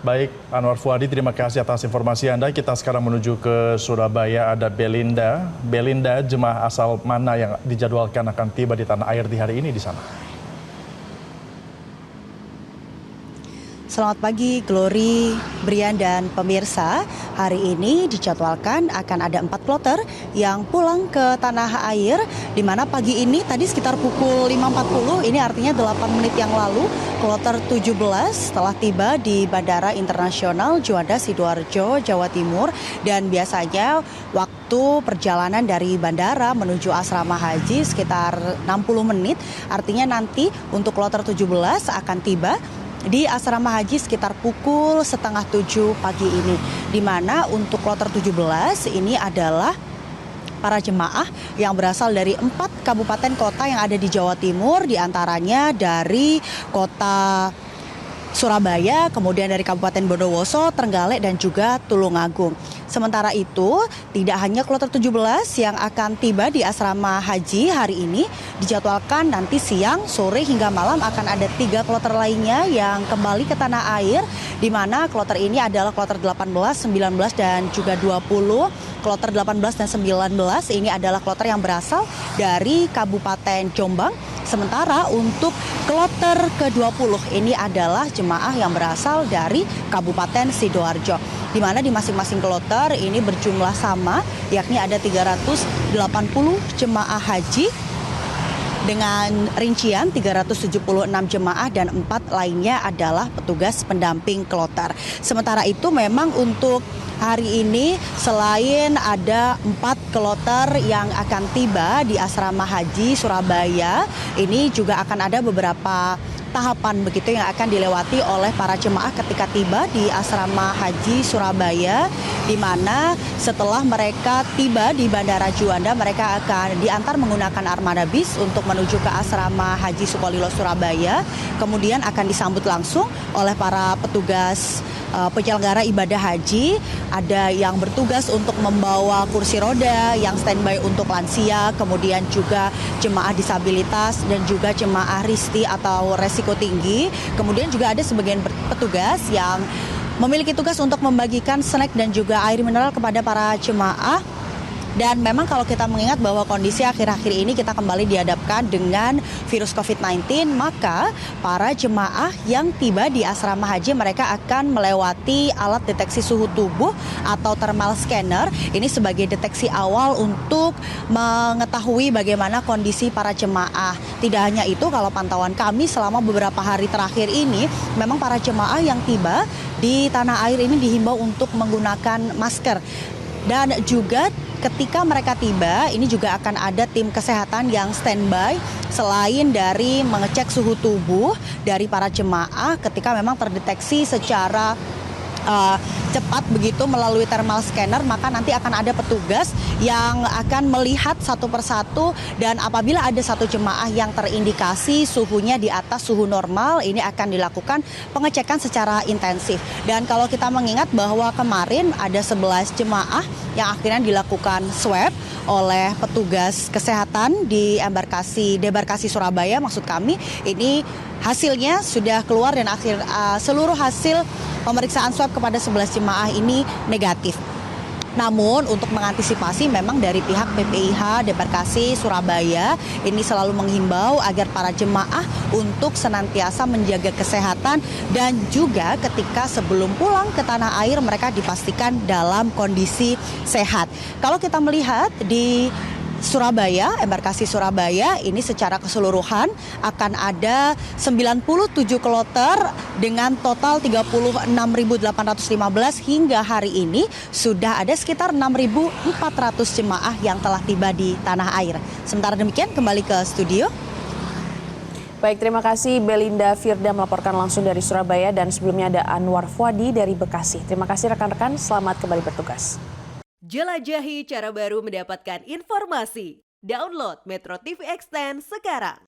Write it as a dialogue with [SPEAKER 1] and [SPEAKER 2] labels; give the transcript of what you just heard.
[SPEAKER 1] Baik, Anwar Fuadi, terima kasih atas informasi Anda. Kita sekarang menuju ke Surabaya, ada Belinda. Belinda, jemaah asal mana yang dijadwalkan akan tiba di tanah air di hari ini di sana?
[SPEAKER 2] Selamat pagi, Glory, Brian, dan pemirsa. Hari ini dijadwalkan akan ada 4 kloter yang pulang ke tanah air, di mana pagi ini tadi sekitar pukul 5.40, ini artinya 8 menit yang lalu, kloter 17 telah tiba di Bandara Internasional Juanda Sidoarjo, Jawa Timur. Dan biasanya waktu perjalanan dari bandara menuju asrama haji sekitar 60 menit, artinya nanti untuk kloter 17 akan tiba di asrama haji sekitar pukul 6:30 pagi ini, di mana untuk kloter 17 ini adalah para jemaah yang berasal dari 4 kabupaten kota yang ada di Jawa Timur, diantaranya dari kota Surabaya, kemudian dari Kabupaten Bondowoso, Trenggalek, dan juga Tulungagung. Sementara itu, tidak hanya kloter 17 yang akan tiba di asrama haji hari ini, dijadwalkan nanti siang, sore, hingga malam akan ada 3 kloter lainnya yang kembali ke tanah air, di mana kloter ini adalah kloter 18, 19, dan juga 20. Kloter 18 dan 19 ini adalah kloter yang berasal dari Kabupaten Jombang. Sementara untuk kloter ke-20 ini adalah jemaah yang berasal dari Kabupaten Sidoarjo, di mana di masing-masing kloter ini berjumlah sama, yakni ada 380 jemaah haji dengan rincian 376 jemaah dan 4 lainnya adalah petugas pendamping kloter. Sementara itu memang untuk hari ini selain ada 4 kloter yang akan tiba di asrama haji Surabaya, ini juga akan ada beberapa tahapan begitu yang akan dilewati oleh para jemaah ketika tiba di asrama haji Surabaya, di mana setelah mereka tiba di Bandara Juanda, mereka akan diantar menggunakan armada bis untuk menuju ke asrama haji Sukolilo Surabaya, kemudian akan disambut langsung oleh para petugas penyelenggara ibadah haji. Ada yang bertugas untuk membawa kursi roda, yang standby untuk lansia, kemudian juga jemaah disabilitas dan juga jemaah risti atau resiko tinggi. Kemudian juga ada sebagian petugas yang memiliki tugas untuk membagikan snack dan juga air mineral kepada para jemaah. Dan memang kalau kita mengingat bahwa kondisi akhir-akhir ini kita kembali dihadapkan dengan virus COVID-19, maka para jemaah yang tiba di asrama haji mereka akan melewati alat deteksi suhu tubuh atau thermal scanner. Ini sebagai deteksi awal untuk mengetahui bagaimana kondisi para jemaah. Tidak hanya itu, kalau pantauan kami selama beberapa hari terakhir ini, memang para jemaah yang tiba di tanah air ini dihimbau untuk menggunakan masker. Dan juga ketika mereka tiba, ini juga akan ada tim kesehatan yang standby selain dari mengecek suhu tubuh dari para jemaah ketika memang terdeteksi secara cepat begitu melalui thermal scanner, maka nanti akan ada petugas yang akan melihat satu persatu, dan apabila ada satu jemaah yang terindikasi suhunya di atas suhu normal, ini akan dilakukan pengecekan secara intensif. Dan kalau kita mengingat bahwa kemarin ada 11 jemaah yang akhirnya dilakukan swab oleh petugas kesehatan di debarkasi Surabaya, maksud kami, ini hasilnya sudah keluar dan seluruh hasil pemeriksaan swab kepada 11 jemaah ini negatif. Namun untuk mengantisipasi, memang dari pihak PPIH Debarkasi Surabaya ini selalu menghimbau agar para jemaah untuk senantiasa menjaga kesehatan, dan juga ketika sebelum pulang ke tanah air mereka dipastikan dalam kondisi sehat. Kalau kita melihat di Surabaya, embarkasi Surabaya ini secara keseluruhan akan ada 97 kloter dengan total 36.815 hingga hari ini sudah ada sekitar 6.400 jemaah yang telah tiba di tanah air. Sementara demikian, kembali ke studio.
[SPEAKER 3] Baik, terima kasih Belinda Firda melaporkan langsung dari Surabaya, dan sebelumnya ada Anwar Fuadi dari Bekasi. Terima kasih rekan-rekan, selamat kembali bertugas.
[SPEAKER 4] Jelajahi cara baru mendapatkan informasi. Download Metro TV Extend sekarang.